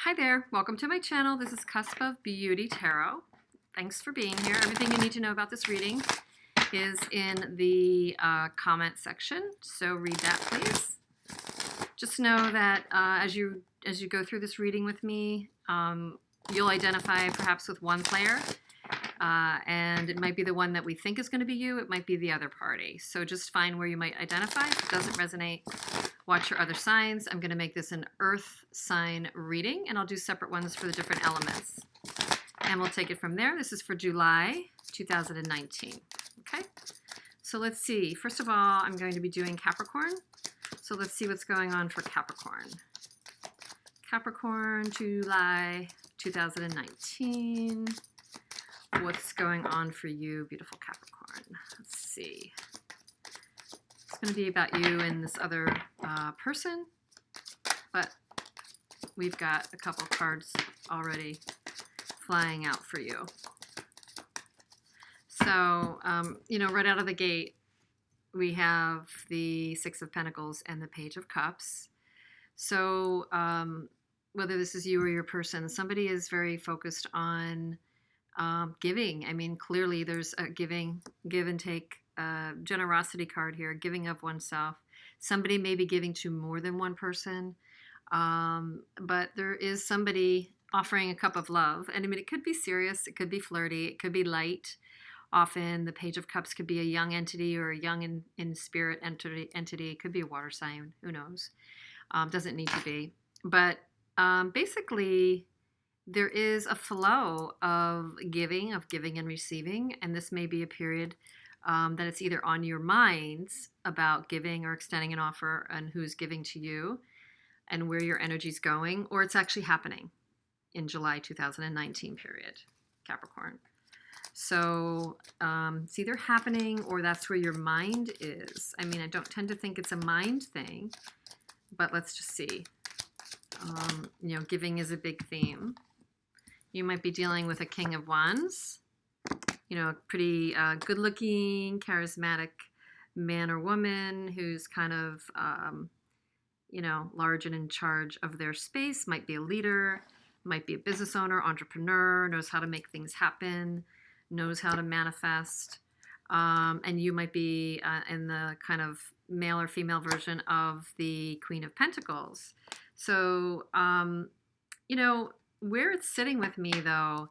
Hi there, welcome to my channel. This is Cusp of Beauty Tarot. Thanks for being here. Everything you need to know about this reading is in the comment section, so read that please. Just know that as you go through this reading with me, you'll identify perhaps with one player, and it might be the one that we think is going to be you, it might be the other party. So just find where you might identify. If it doesn't resonate, watch your other signs. I'm going to make this an earth sign reading, and I'll do separate ones for the different elements. And we'll take it from there. This is for July 2019. Okay, so let's see. First of all, I'm going to be doing Capricorn. So let's see what's going on for Capricorn. Capricorn, July 2019. What's going on for you, beautiful Capricorn? Let's see. It's going to be about you and this other person, but we've got a couple cards already flying out for you. So, right out of the gate, we have the Six of Pentacles and the Page of Cups. So whether this is you or your person, somebody is very focused on giving. I mean, clearly there's a give and take, generosity card here, giving of oneself. Somebody may be giving to more than one person, but there is somebody offering a cup of love. And I mean, it could be serious, it could be flirty, it could be light. Often the Page of Cups could be a young entity or a young in spirit entity. It could be a water sign, who knows. Doesn't need to be. But basically, there is a flow of giving and receiving, and this may be a period that it's either on your minds about giving or extending an offer and who's giving to you and where your energy's going, or it's actually happening in July 2019 period, Capricorn. So it's either happening or that's where your mind is. I mean, I don't tend to think it's a mind thing, but let's just see. Giving is a big theme. You might be dealing with a King of Wands, a pretty good-looking, charismatic man or woman who's kind of, large and in charge of their space, might be a leader, might be a business owner, entrepreneur, knows how to make things happen, knows how to manifest, and you might be in the kind of male or female version of the Queen of Pentacles. So, where it's sitting with me, though,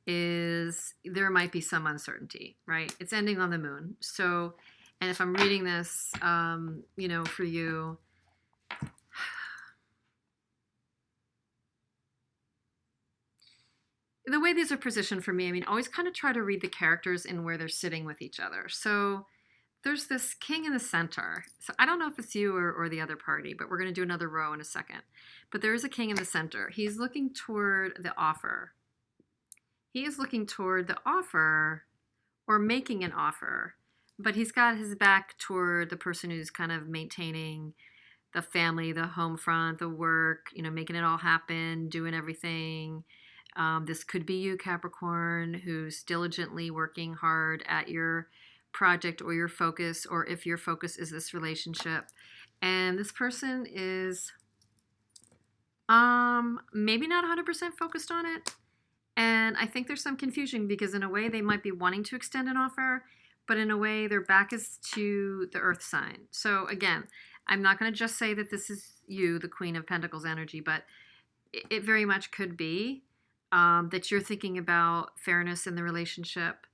is there might be some uncertainty, right? It's ending on the moon. So, and if I'm reading this, for you, the way these are positioned for me, I mean, always kind of try to read the characters and where they're sitting with each other. So there's this king in the center. So I don't know if it's you or the other party, but we're going to do another row in a second. But there is a king in the center. He's looking toward the offer. He is looking toward the offer or making an offer, but he's got his back toward the person who's kind of maintaining the family, the home front, the work, making it all happen, doing everything. This could be you, Capricorn, who's diligently working hard at your project or your focus, or if your focus is this relationship. And this person is maybe not 100% focused on it. And I think there's some confusion because in a way they might be wanting to extend an offer, but in a way their back is to the earth sign. So again, I'm not going to just say that this is you, the Queen of Pentacles energy, but it very much could be that you're thinking about fairness in the relationship,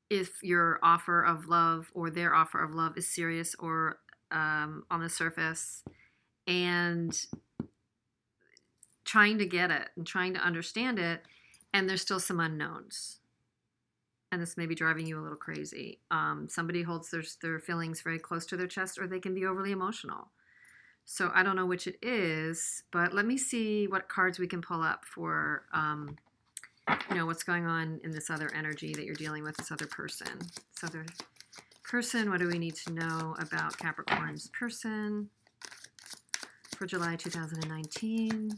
if your offer of love or their offer of love is serious or on the surface, and trying to get it and trying to understand it, and there's still some unknowns. And this may be driving you a little crazy. Somebody holds their feelings very close to their chest, or they can be overly emotional. So I don't know which it is, but let me see what cards we can pull up for what's going on in this other energy that you're dealing with, this other person. This other person, what do we need to know about Capricorn's person for July 2019?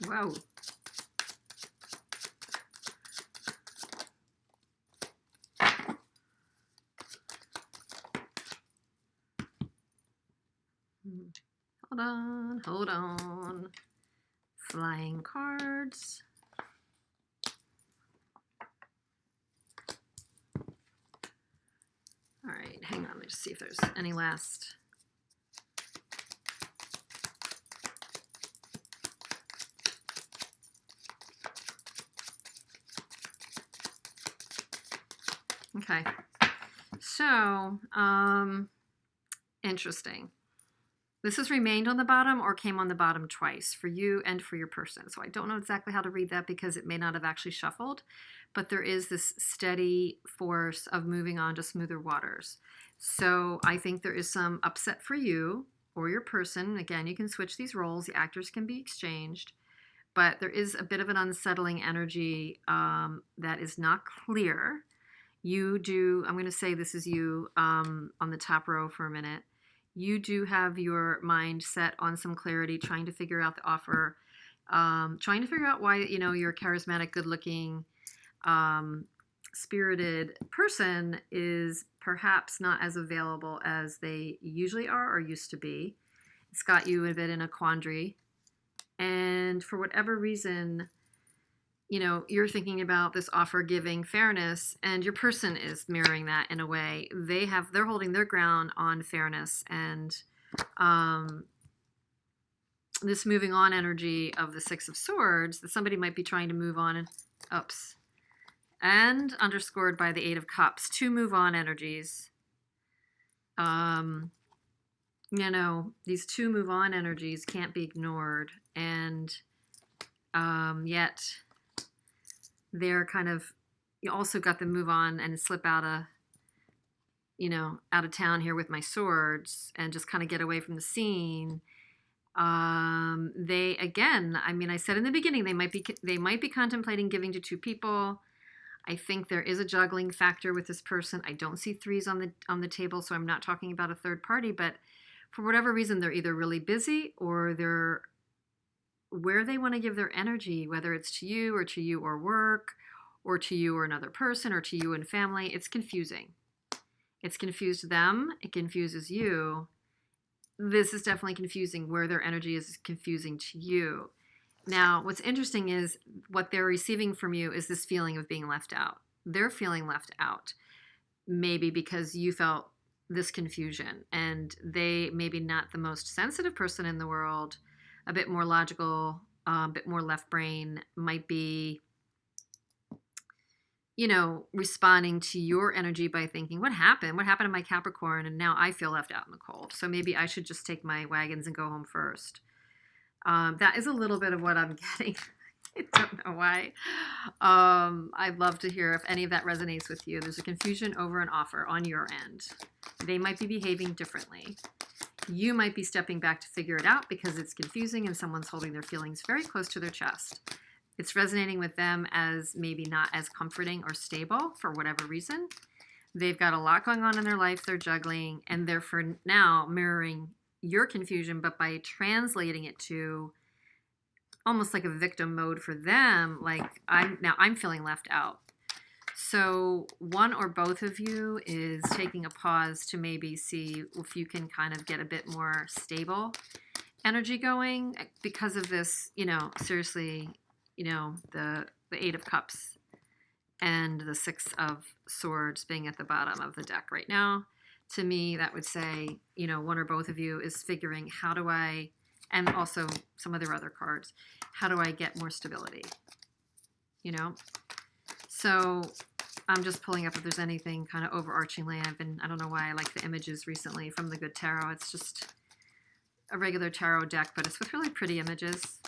Whoa. Hold on, hold on. Flying cards. All right, hang on. Let me just see if there's any last. Okay. So, interesting. This has remained on the bottom or came on the bottom twice for you and for your person. So I don't know exactly how to read that because it may not have actually shuffled, but there is this steady force of moving on to smoother waters. So I think there is some upset for you or your person. Again, you can switch these roles. The actors can be exchanged, but there is a bit of an unsettling energy that is not clear. You do, I'm going to say this is you on the top row for a minute. You do have your mind set on some clarity, trying to figure out the offer, trying to figure out why, you're a charismatic, good-looking, spirited person is perhaps not as available as they usually are or used to be. It's got you a bit in a quandary. And for whatever reason, you're thinking about this offer giving fairness, and your person is mirroring that in a way. They're holding their ground on fairness, and this moving on energy of the Six of Swords, that somebody might be trying to move on, and underscored by the Eight of Cups, two move on energies. These two move on energies can't be ignored, and yet they're kind of, you also got the move on and slip out of town here with my swords and just kind of get away from the scene. They, again, I said in the beginning, they might be contemplating giving to two people. I think there is a juggling factor with this person. I don't see threes on the table, so I'm not talking about a third party, but for whatever reason, they're either really busy or they're where they want to give their energy, whether it's to you or work, or to you or another person, or to you and family. It's confusing. It's confused them. It confuses you. This is definitely confusing. Where their energy is confusing to you. Now, what's interesting is what they're receiving from you is this feeling of being left out. They're feeling left out, maybe because you felt this confusion, and they maybe not the most sensitive person in the world, a bit more logical, a bit more left brain, might be, responding to your energy by thinking, what happened? What happened to my Capricorn? And now I feel left out in the cold. So maybe I should just take my wagons and go home first. That is a little bit of what I'm getting. I don't know why. I'd love to hear if any of that resonates with you. There's a confusion over an offer on your end. They might be behaving differently. You might be stepping back to figure it out because it's confusing and someone's holding their feelings very close to their chest. It's resonating with them as maybe not as comforting or stable for whatever reason. They've got a lot going on in their life they're juggling, and they're for now mirroring your confusion, but by translating it to almost like a victim mode for them, like I'm feeling left out. So one or both of you is taking a pause to maybe see if you can kind of get a bit more stable energy going because of this, seriously, the Eight of Cups and the Six of Swords being at the bottom of the deck right now. To me, that would say, one or both of you is figuring and also some of their other cards, how do I get more stability? So I'm just pulling up if there's anything kind of overarchingly. I don't know why I like the images recently from the Good Tarot. It's just a regular tarot deck, but it's with really pretty images.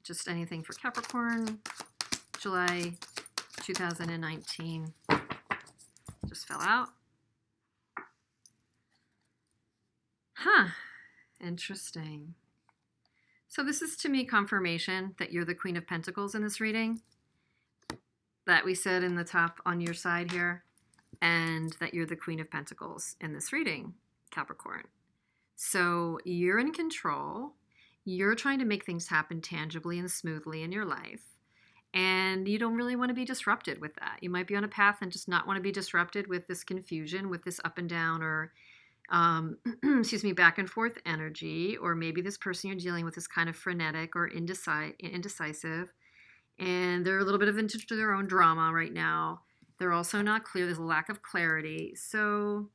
Just anything for Capricorn, July 2019. Just fell out. Interesting. So this is to me confirmation that you're the Queen of Pentacles in this reading, that we said in the top on your side here, and that you're the Queen of Pentacles in this reading, Capricorn. So you're in control. You're trying to make things happen tangibly and smoothly in your life. And you don't really want to be disrupted with that. You might be on a path and just not want to be disrupted with this confusion, with this up and down, or excuse me, back and forth energy, or maybe this person you're dealing with is kind of frenetic or indecisive, and they're a little bit of into their own drama right now. They're also not clear. There's a lack of clarity. So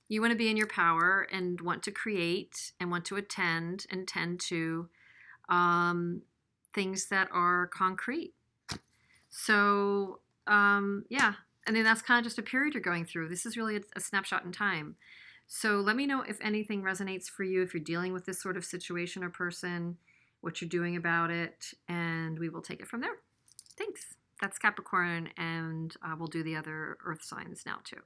you want to be in your power and want to create and want to attend and tend to things that are concrete. So, yeah. And then that's kind of just a period you're going through. This is really a snapshot in time. So let me know if anything resonates for you, if you're dealing with this sort of situation or person, what you're doing about it, and we will take it from there. Thanks. That's Capricorn, and we'll do the other earth signs now too.